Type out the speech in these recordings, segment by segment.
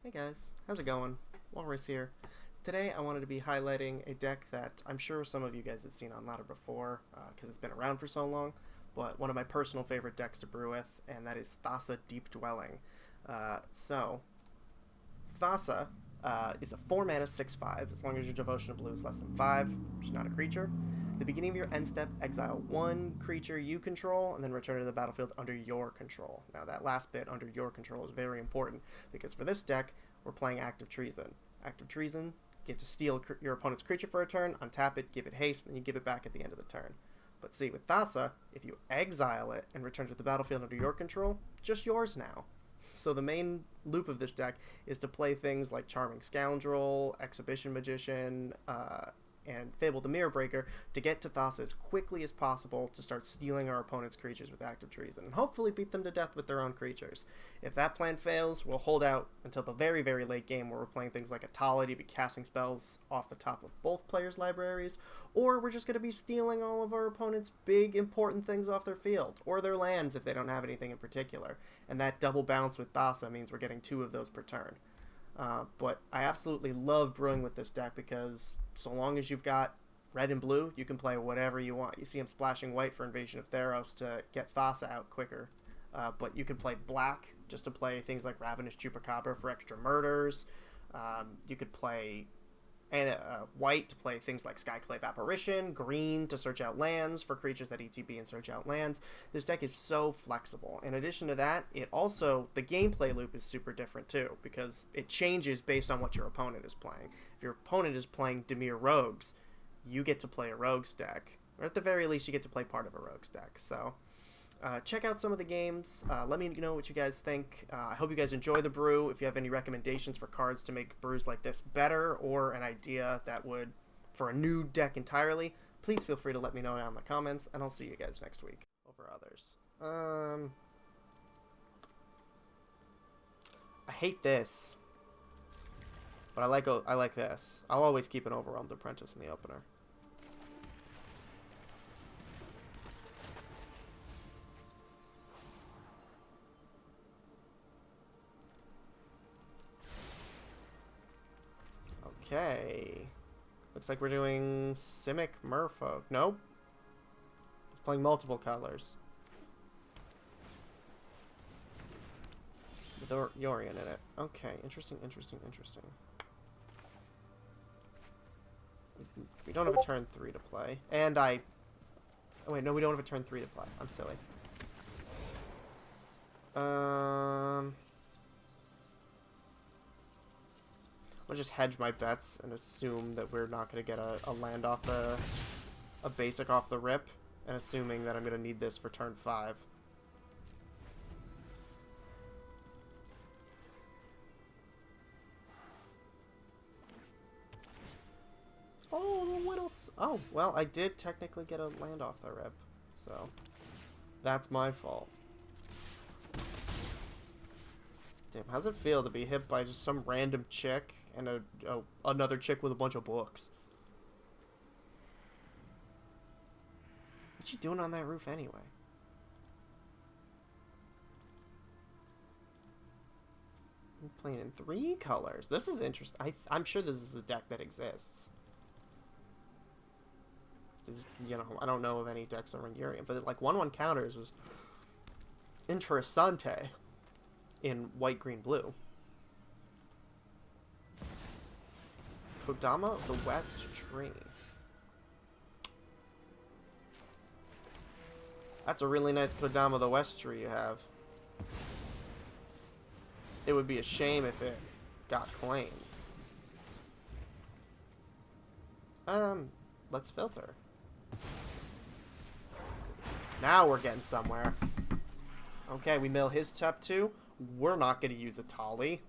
Hey guys, how's it going? Walrus here. Today I wanted to be highlighting a deck that I'm sure some of you guys have seen on ladder before because it's been around for so long, but one of my personal favorite decks to brew with, and that is Thassa Deep Dwelling. So, Thassa is a 4 mana 6/5. As long as your devotion of blue is less than 5, she's not a creature. At the beginning of your end step, exile one creature you control and then return it to the battlefield under your control. Now, that last bit, under your control, is very important because for this deck, we're playing Active Treason. Active Treason, get to steal your opponent's creature for a turn, untap it, give it haste, and you give it back at the end of the turn. But see, with Thassa, if you exile it and return it to the battlefield under your control, just yours now. So the main loop of this deck is to play things like Charming Scoundrel, Exhibition Magician, and Fable the Mirror Breaker to get to Thassa as quickly as possible to start stealing our opponent's creatures with Active Treason and hopefully beat them to death with their own creatures. If that plan fails, we'll hold out until the very, very late game where we're playing things like Atali to be casting spells off the top of both players' libraries, or we're just going to be stealing all of our opponent's big, important things off their field, or their lands if they don't have anything in particular. And that double bounce with Thassa means we're getting 2 of those per turn. But I absolutely love brewing with this deck because so long as you've got red and blue, you can play whatever you want. You see him splashing white for Invasion of Theros to get Thassa out quicker. But you can play black just to play things like Ravenous Chupacabra for extra murders. You could play white to play things like Skyclave Apparition, green to search out lands for creatures that ETB and search out lands. This deck is so flexible. In addition to that, the gameplay loop is super different too, because it changes based on what your opponent is playing. If your opponent is playing Dimir Rogues, you get to play a Rogues deck, or at the very least you get to play part of a Rogues deck. So check out some of the games. Let me know what you guys think. I hope you guys enjoy the brew. If you have any recommendations for cards to make brews like this better, or an idea that would, for a new deck entirely, please feel free to let me know down in the comments, and I'll see you guys next week. Over others. I hate this, but I like this. I'll always keep an Overwhelmed Apprentice in the opener. Okay. Looks like we're doing Simic Merfolk. Nope. It's playing multiple colors. With Yorion in it. Okay, interesting. We don't have a turn 3 to play. And oh wait, no, we don't have a turn 3 to play. I'm silly. I'll just hedge my bets and assume that we're not going to get a land off a basic off the rip, and assuming that I'm going to need this for turn 5. Oh, what else? Oh, well, I did technically get a land off the rip, so that's my fault. Damn, how's it feel to be hit by just some random chick and another chick with a bunch of books? What's she doing on that roof anyway? I'm playing in 3 colors. This is interesting. I'm sure this is a deck that exists. You know, I don't know of any decks that run Urian, but like 1/1 counters was interessante in white, green, blue. Kodama of the West Tree. That's a really nice Kodama of the West Tree you have. It would be a shame if it got claimed. Let's filter. Now we're getting somewhere. Okay, we mill his top 2. We're not going to use Atali.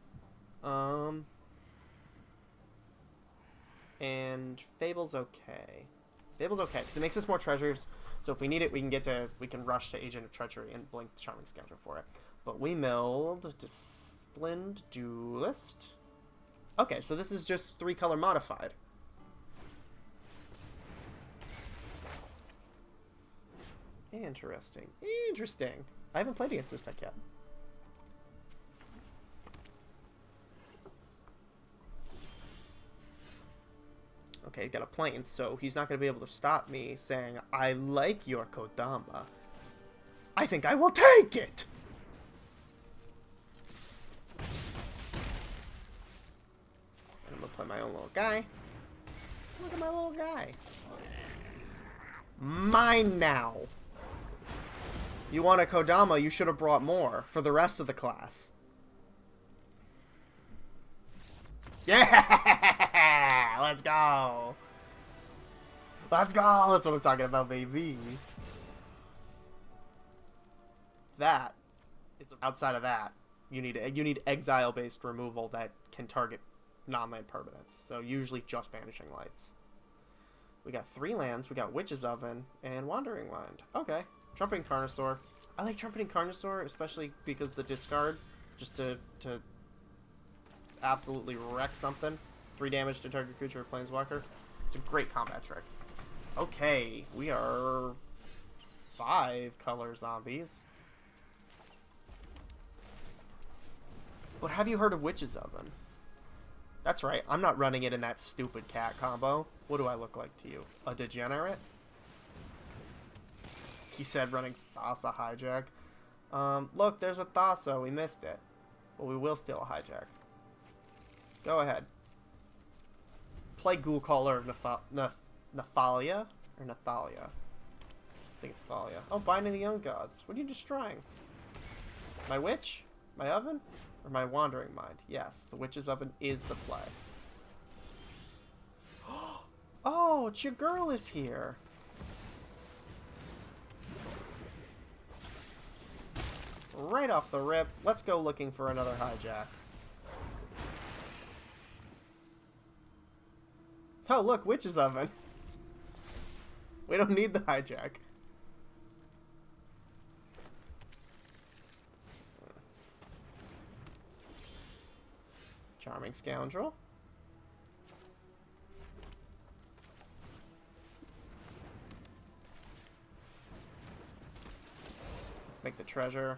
And Fable's okay. Fable's okay, because it makes us more treasures. So if we need it, we can rush to Agent of Treachery and blink Charming Scoundrel for it. But we milled Disciplined Duelist. Okay, so this is just 3 color modified. Interesting. I haven't played against this deck yet. Okay, he's got a plane, so he's not going to be able to stop me saying, I like your Kodama. I think I will take it! I'm going to play my own little guy. Look at my little guy. Mine now! You want a Kodama, you should have brought more for the rest of the class. Yeah! Let's go! Let's go! That's what I'm talking about, baby. That is outside of that. You need exile-based removal that can target non-land permanents. So usually just Banishing Lights. We got 3 lands. We got Witch's Oven and Wandering Mind. Okay. Trumpeting Carnosaur. I like Trumpeting Carnosaur, especially because the discard, just to absolutely wreck something. 3 damage to target creature or planeswalker. It's a great combat trick. Okay, we are 5 color zombies. But have you heard of Witch's Oven? That's right, I'm not running it in that stupid cat combo. What do I look like to you? A degenerate? He said running Thassa Hijack. Look, there's a Thassa. We missed it. Well, we will steal a Hijack. Go ahead. Play Ghoulcaller Nathalia? Or Nathalia? I think it's Thalia. Oh, Binding the Young Gods. What are you destroying? My Witch? My Oven? Or my Wandering Mind? Yes, the Witch's Oven is the play. Oh, it's your girl is here. Right off the rip, let's go looking for another Hijack. Oh, look, Witch's Oven. We don't need the Hijack. Charming Scoundrel. Let's make the treasure.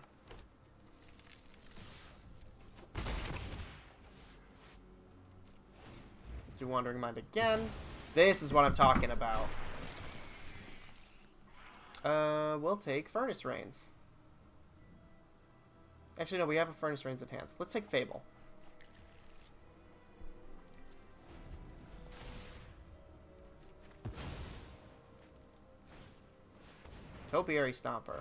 Let's do Wandering Mind again. This is what I'm talking about. We'll take Furnace Rains. Actually, no, we have a Furnace Rains enhanced. Let's take Fable. Topiary Stomper.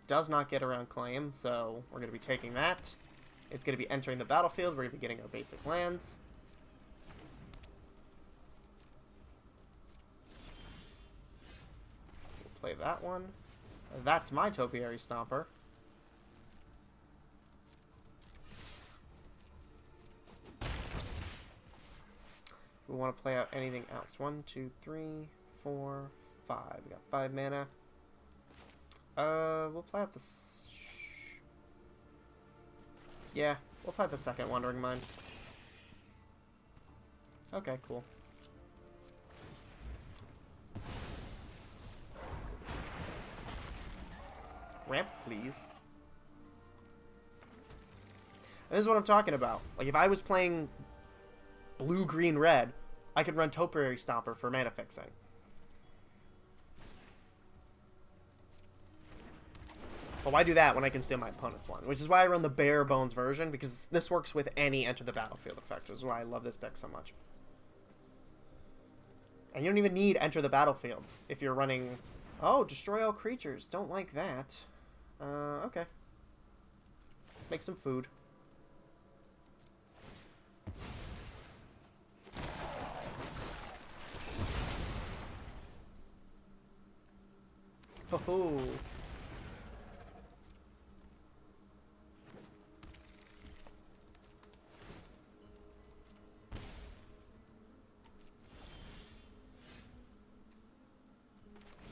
Does not get around claim, so we're going to be taking that. It's going to be entering the battlefield. We're going to be getting our basic lands. We'll play that one. That's my Topiary Stomper. We want to play out anything else. 1, 2, 3, 4, 5. We got 5 mana. We'll play out this. Yeah, we'll play out the second Wandering Mind. Okay, cool. Ramp, please. And this is what I'm talking about. Like, if I was playing blue, green, red, I could run Topiary Stomper for mana fixing. But why do that when I can steal my opponent's one? Which is why I run the bare bones version, because this works with any enter the battlefield effect, which is why I love this deck so much. And you don't even need enter the battlefields if you're running... Oh, destroy all creatures. Don't like that. Okay. Make some food. Ho-ho.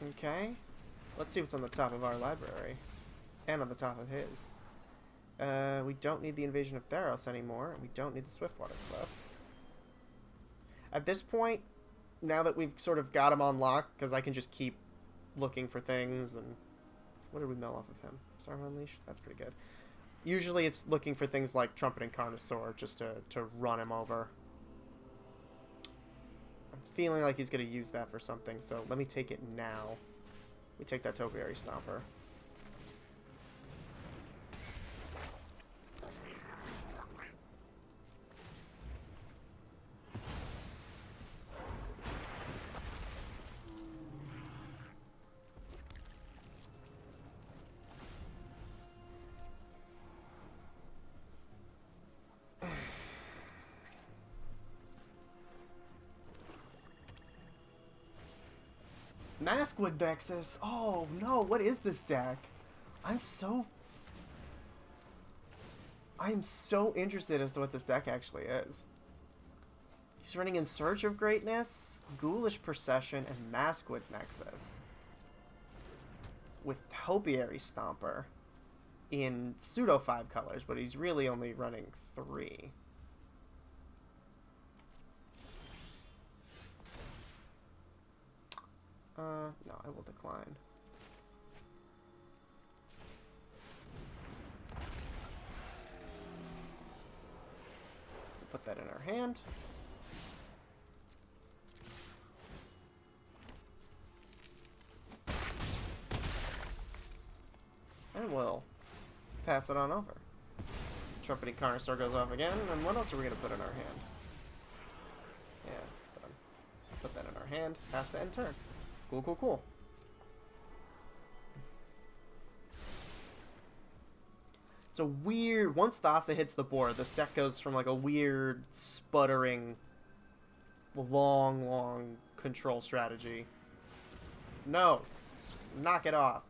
Okay. Let's see what's on the top of our library. And on the top of his. We don't need the Invasion of Theros anymore. And we don't need the Swiftwater Cliffs. At this point, now that we've sort of got him on lock, because I can just keep looking for things, and... What did we mill off of him? Storm Unleashed? That's pretty good. Usually it's looking for things like Trumpeting Carnosaur, just to run him over. feeling like he's going to use that for something, so let me take it now. We take that Topiary Stomper. Maskwood Nexus. Oh no, what is this deck? I'm so interested as to what this deck actually is. He's running In Search of Greatness, Ghoulish Procession, and Maskwood Nexus. With Topiary Stomper in pseudo 5 colors, but he's really only running 3. No, I will decline. Put that in our hand. And we'll pass it on over. Trumpeting Carnosaur goes off again, and what else are we going to put in our hand? Yeah, done. Put that in our hand, pass the end turn. Cool, cool, cool. It's a weird... Once Thassa hits the board, this deck goes from like a weird, sputtering, long control strategy. No. Knock it off.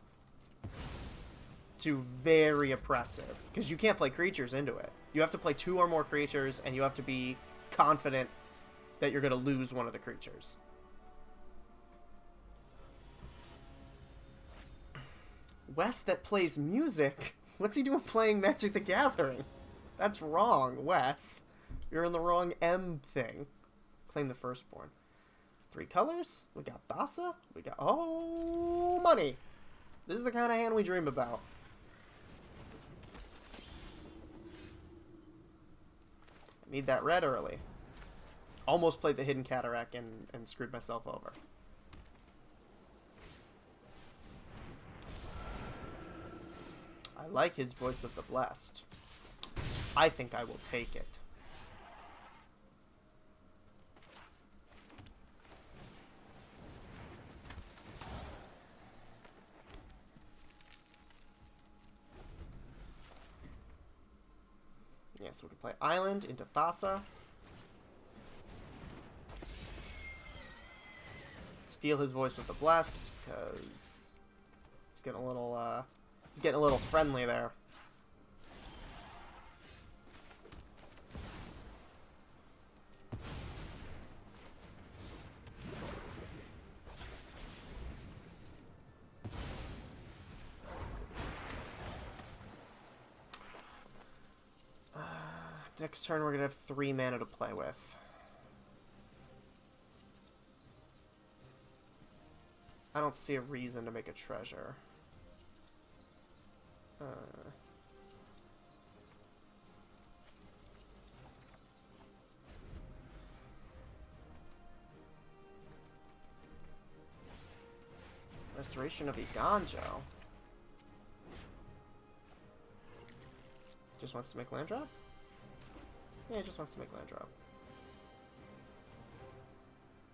To very oppressive. Because you can't play creatures into it. You have to play 2 or more creatures, and you have to be confident that you're going to lose one of the creatures. Wes that plays music? What's he doing playing Magic the Gathering? That's wrong, Wes. You're in the wrong M thing. Claim the Firstborn. 3 colors? We got Thassa. We got... Oh, money! This is the kind of hand we dream about. Need that red early. Almost played the Hidden Cataract and screwed myself over. I like his Voice of the Blessed. I think I will take it. Yeah, so we can play Island into Thassa. Steal his Voice of the Blessed, because he's getting a little friendly there. Next turn we're going to have 3 mana to play with. I don't see a reason to make a treasure. Restoration of Iganjo. Just wants to make land drop? Yeah, he just wants to make land drop.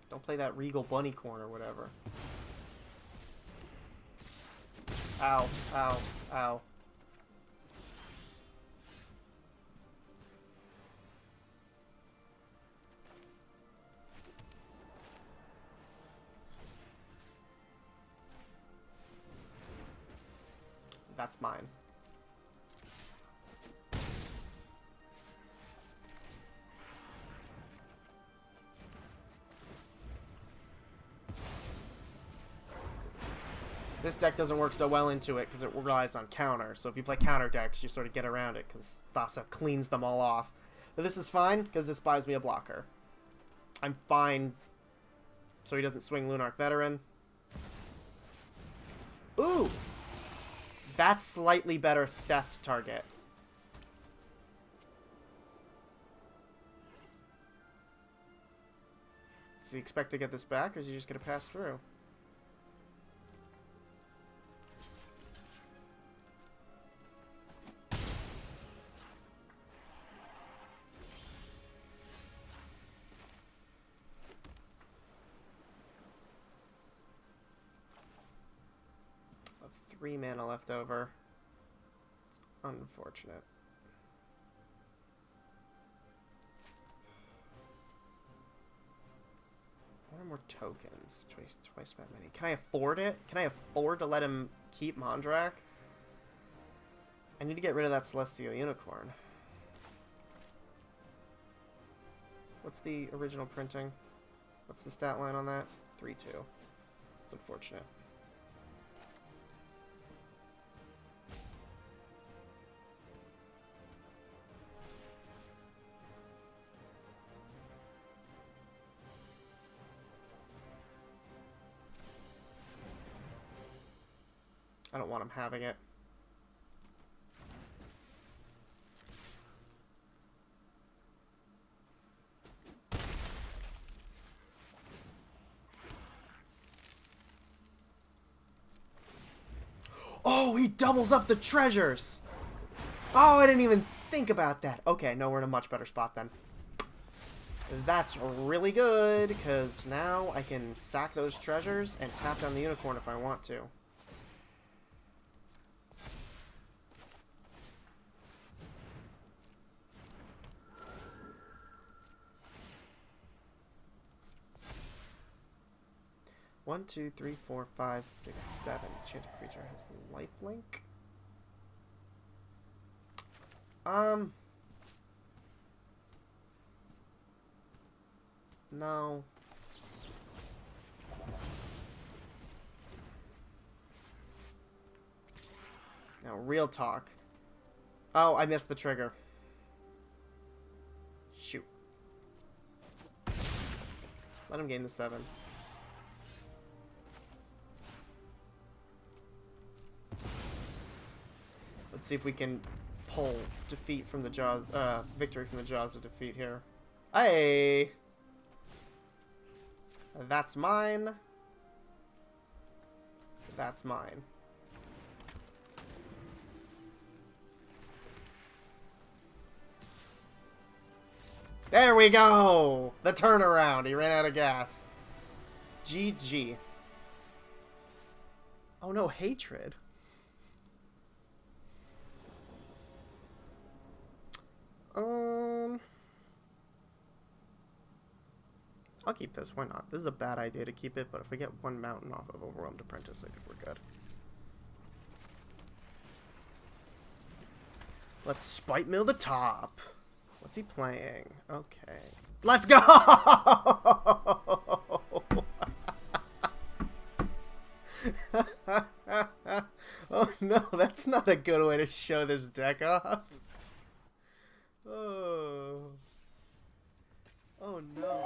Don't play that Regal Bunny Corn or whatever. Ow, ow, ow. That's mine. This deck doesn't work so well into it because it relies on counter. So if you play counter decks, you sort of get around it because Thassa cleans them all off. But this is fine because this buys me a blocker. I'm fine so he doesn't swing Lunarch Veteran. Ooh! That's slightly better theft target. Does he expect to get this back, or is he just going to pass through? I have 3 mana left over. It's unfortunate. One more tokens. Twice that many. Can I afford it? Can I afford to let him keep Mondrak? I need to get rid of that Celestial Unicorn. What's the original printing? What's the stat line on that? 3-2. It's unfortunate. I don't want him having it. Oh, he doubles up the treasures! Oh, I didn't even think about that. Okay, no, we're in a much better spot then. That's really good, because now I can sack those treasures and tap down the unicorn if I want to. One, 2, 3, 4, 5, 6, 7. Enchanted creature has lifelink. No. Now, real talk. Oh, I missed the trigger. Shoot. Let him gain the 7. Let's see if we can pull defeat from the jaws, victory from the jaws of defeat here. Hey! That's mine. That's mine. There we go! The turnaround. He ran out of gas. GG. Oh no, hatred. I'll keep this. Why not? This is a bad idea to keep it, but if we get 1 mountain off of Overwhelmed Apprentice, I think we're good. Let's Spite Mill the top. What's he playing? Okay. Let's go! Oh no, that's not a good way to show this deck off. Oh. Oh no.